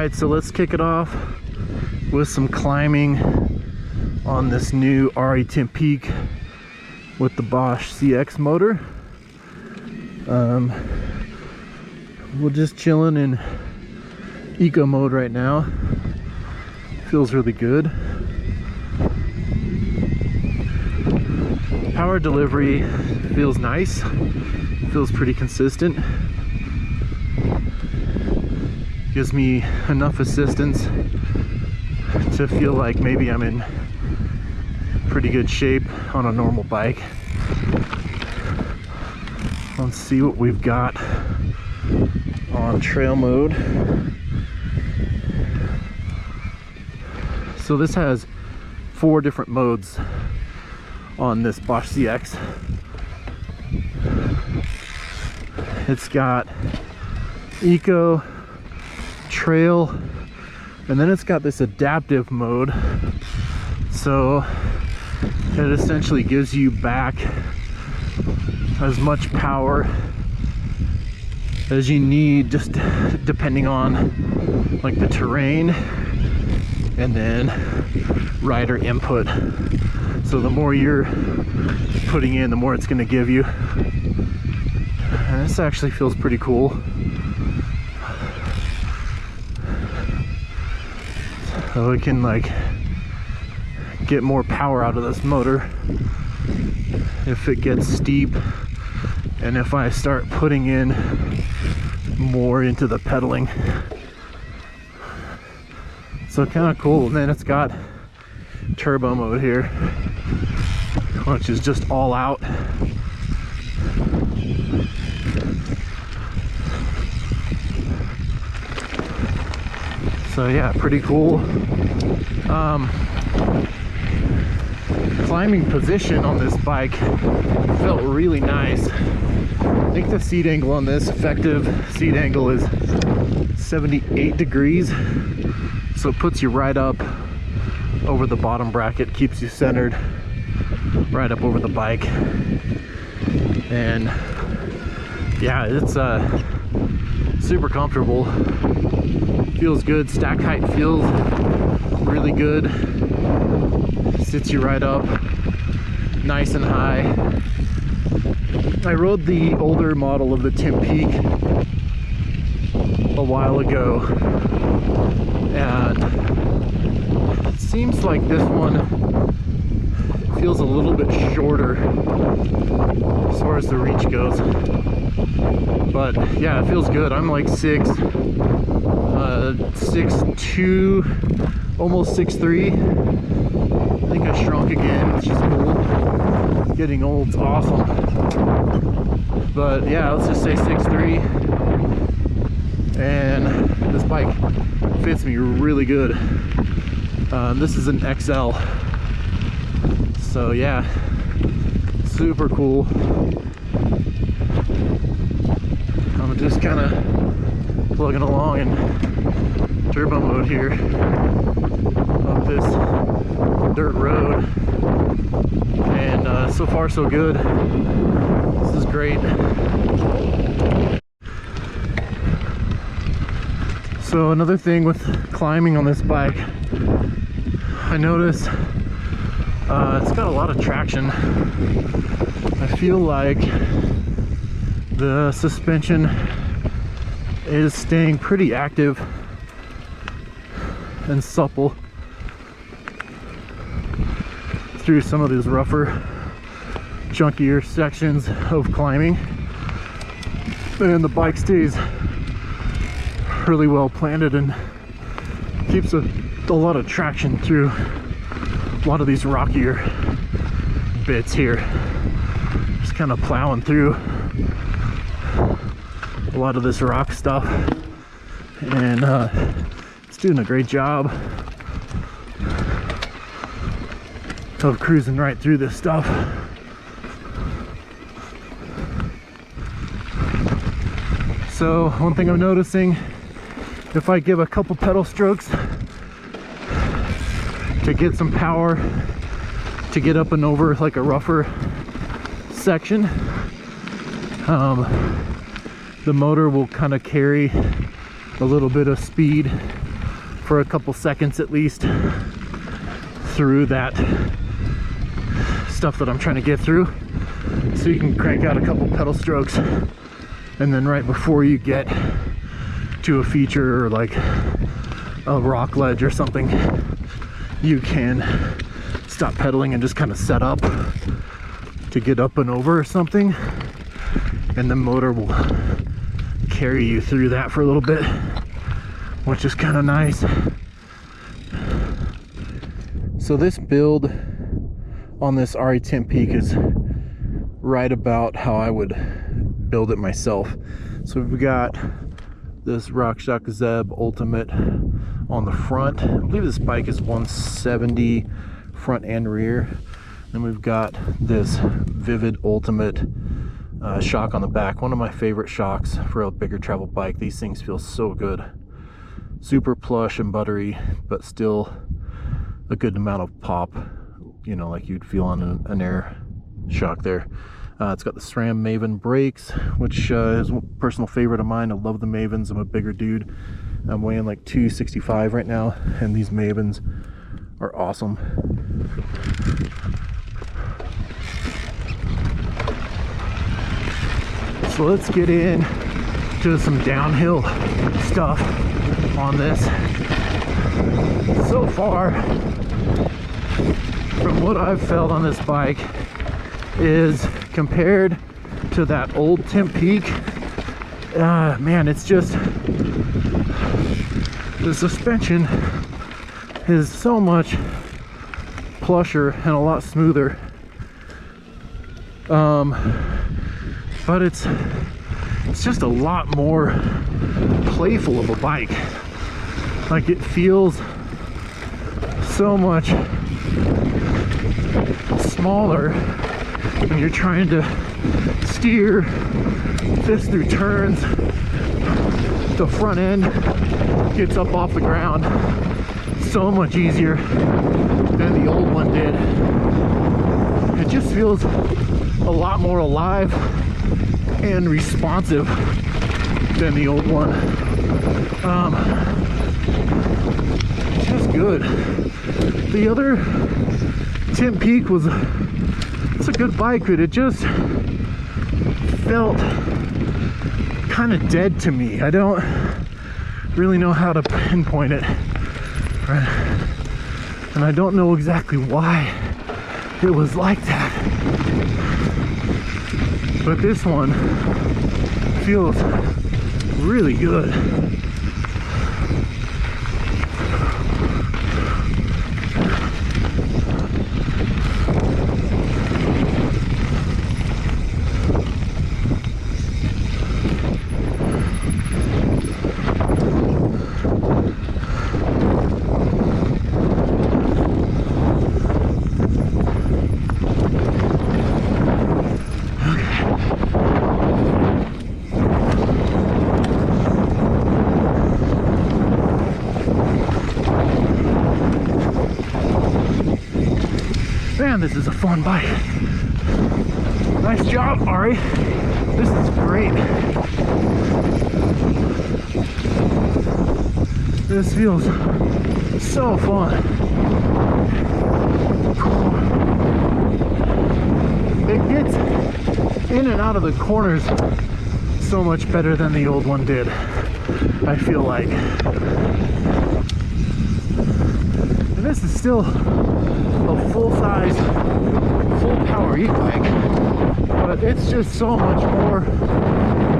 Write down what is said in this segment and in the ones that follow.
Alright, so let's kick it off with some climbing on this new Ari Timp peak with the Bosch CX motor. We're just chilling in eco mode right now. Feels really good. Power delivery feels nice. Feels pretty consistent. Gives me enough assistance to feel like maybe I'm in pretty good shape on a normal bike. Let's see what we've got on trail mode. So this has 4 different modes on this Bosch CX. It's got eco, trail, and then it's got this adaptive mode. So it essentially gives you back as much power as you need, just depending on like the terrain and then rider input. So the more you're putting in, the more it's going to give you. And this actually feels pretty cool. So we can like get more power out of this motor if it gets steep, and if I start putting in more into the pedaling. So kind of cool. And then it's got turbo mode here, which is just all out. So yeah, pretty cool. Climbing position on this bike felt really nice. I think the seat angle on this, effective seat angle, is 78 degrees. So it puts you right up over the bottom bracket, keeps you centered right up over the bike. And yeah, it's super comfortable. Feels good. Stack height feels really good. Sits you right up nice and high. I rode the older model of the Timp Peak a while ago, and it seems like this one feels a little bit shorter as far as the reach goes. But yeah, it feels good. I'm like 6'2", almost 6'3". I think I shrunk again, which is cool. Getting old's awesome. But yeah, let's just say 6'3". And this bike fits me really good. This is an XL. So yeah, super cool. I'm just kind of plugging along in turbo mode here up this dirt road, and so far so good. This is great. So another thing with climbing on this bike, I noticed it's got a lot of traction. I feel like the suspension is staying pretty active and supple through some of these rougher, chunkier sections of climbing, and the bike stays really well planted and keeps a lot of traction through a lot of these rockier bits here. Just kind of plowing through a lot of this rock stuff, and it's doing a great job of cruising right through this stuff. So one thing I'm noticing, if I give a couple pedal strokes to get some power to get up and over like a rougher section, the motor will kind of carry a little bit of speed for a couple seconds at least through that stuff that I'm trying to get through, so you can crank out a couple pedal strokes, and then right before you get to a feature or like a rock ledge or something, you can stop pedaling and just kind of set up to get up and over or something, and the motor will carry you through that for a little bit, which is kind of nice. So this build on this Ari Timp Peak is right about how I would build it myself. So we've got this RockShox Zeb Ultimate on the front. I believe this bike is 170 front and rear. Then we've got this Vivid Ultimate shock on the back. One of my favorite shocks for a bigger travel bike. These things feel so good. Super plush and buttery, but still a good amount of pop, you know, like you'd feel on an air shock there. It's got the SRAM Maven brakes, which is a personal favorite of mine. I love the Mavens. I'm a bigger dude. I'm weighing like 265 right now, and these Mavens are awesome. So let's get in to some downhill stuff on this. So far, from what I've felt on this bike, is compared to that old Timp Peak, man, it's just, the suspension is so much plusher and a lot smoother, but it's just a lot more playful of a bike. Like, it feels so much smaller when you're trying to steer, fist through turns. The front end gets up off the ground so much easier than the old one did. It just feels a lot more alive and responsive than the old one. Just good. The other Timp Peak was, it's a good bike, but it just felt kind of dead to me. I don't really know how to pinpoint it, right? And I don't know exactly why it was like that, but this one feels really good. Man, this is a fun bike. Nice job, Ari. This is great. This feels so fun. It gets in and out of the corners so much better than the old one did, I feel like. And this is still a full-size, full-power e-bike, but it's just so much more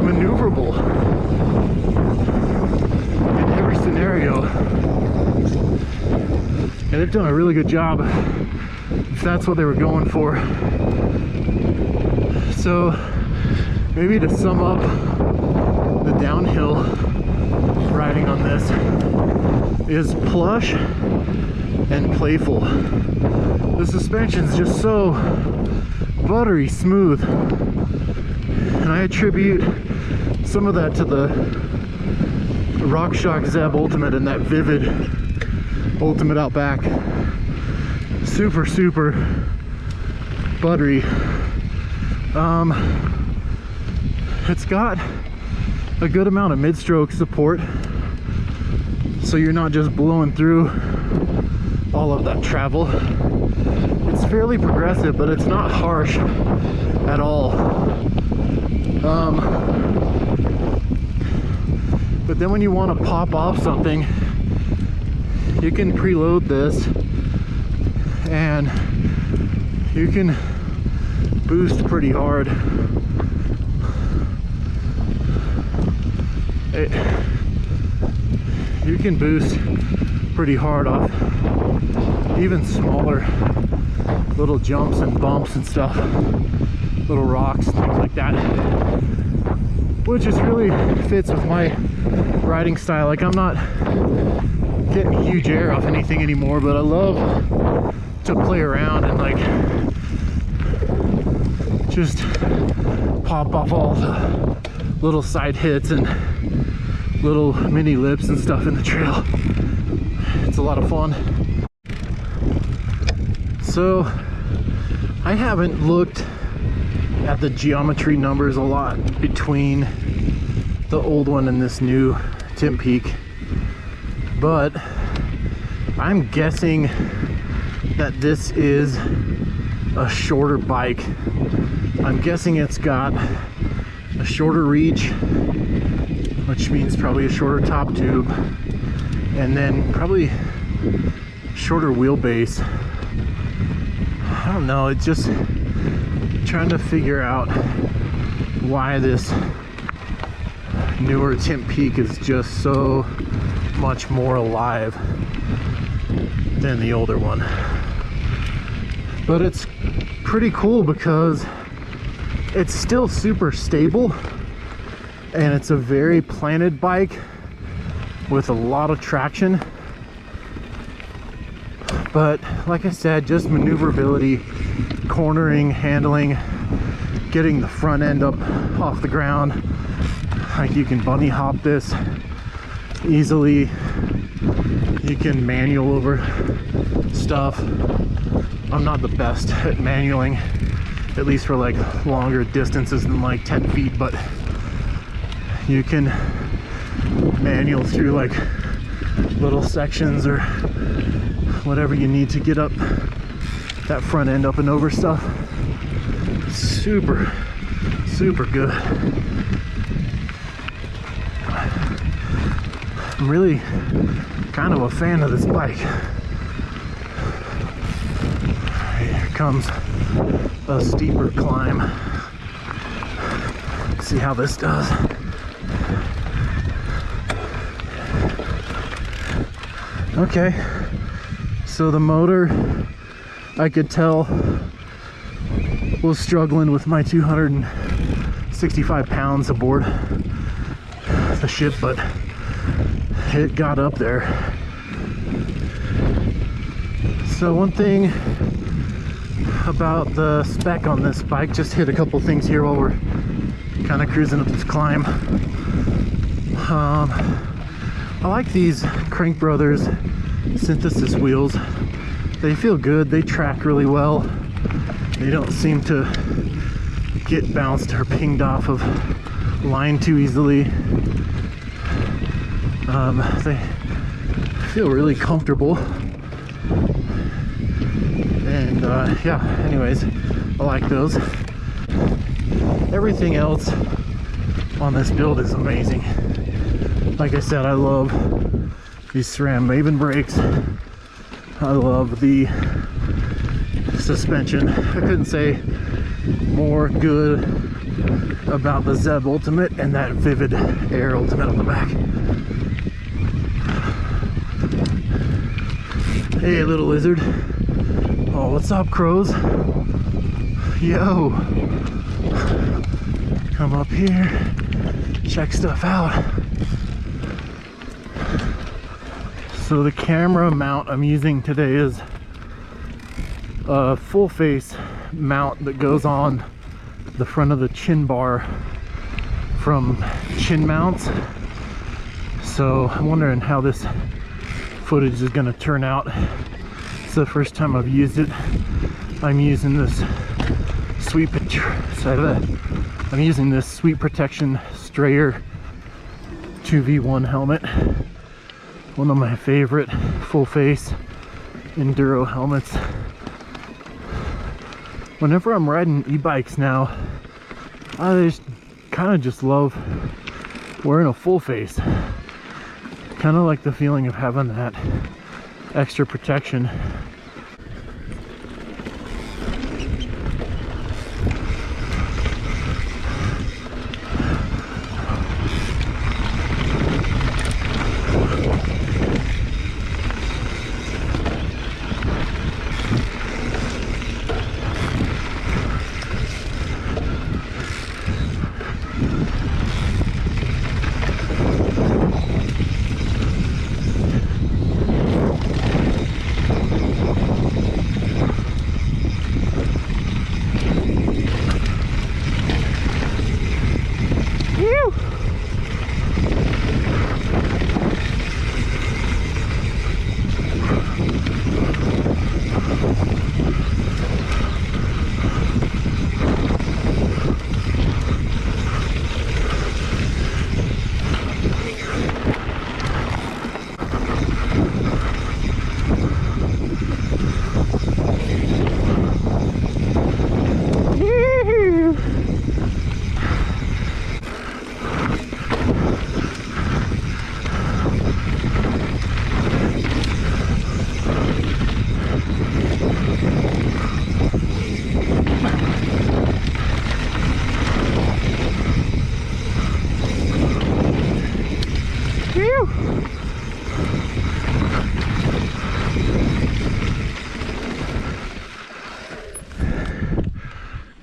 maneuverable in every scenario. And they've done a really good job if that's what they were going for. So maybe to sum up the downhill riding on this is plush and playful. The suspension's just so buttery smooth, and I attribute some of that to the RockShox Zeb Ultimate and that Vivid Ultimate out back. Super, super buttery. It's got a good amount of mid-stroke support, so you're not just blowing through all of that travel. It's fairly progressive, but it's not harsh at all. But then when you want to pop off something, you can preload this and you can boost pretty hard. You can boost pretty hard off even smaller little jumps and bumps and stuff, little rocks, things like that, which just really fits with my riding style. Like, I'm not getting huge air off anything anymore, but I love to play around and like just pop off all the little side hits and little mini lips and stuff in the trail. It's a lot of fun. So I haven't looked at the geometry numbers a lot between the old one and this new Timp Peak, but I'm guessing that this is a shorter bike. I'm guessing it's got a shorter reach, which means probably a shorter top tube, and then probably shorter wheelbase. I don't know, it's just trying to figure out why this newer Timp Peak is just so much more alive than the older one. But it's pretty cool because it's still super stable and it's a very planted bike with a lot of traction. But like I said, just maneuverability, cornering, handling, getting the front end up off the ground. Like, you can bunny hop this easily. You can manual over stuff. I'm not the best at manualing, at least for like longer distances than like 10 feet, but you can manual through like little sections or whatever you need to get up that front end up and over stuff. Super good. I'm really kind of a fan of this bike. Here comes a steeper climb. Let's see how this does. Okay, so the motor, I could tell, was struggling with my 265 pounds aboard the ship, but it got up there. So one thing about the spec on this bike, just hit a couple things here while we're kind of cruising up this climb. I like these Crank Brothers synthesis wheels. They feel good, they track really well. They don't seem to get bounced or pinged off of line too easily. They feel really comfortable. And yeah, anyways, I like those. Everything else on this build is amazing. Like I said, I love these SRAM Maven brakes. I love the suspension. I couldn't say more good about the Zeb Ultimate and that Vivid Air Ultimate on the back. Hey, little lizard. Oh, what's up, crows? Yo. Come up here, check stuff out. So the camera mount I'm using today is a full face mount that goes on the front of the chin bar from Chin Mounts. So I'm wondering how this footage is going to turn out. It's the first time I've used it. I'm using this sweep I'm using this Sweep Protection Strayer 2v1 helmet. One of my favorite full face enduro helmets. Whenever I'm riding e-bikes now, I just kind of just love wearing a full face. Kind of like the feeling of having that extra protection.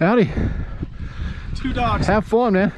Howdy. Two dogs. Have fun, man.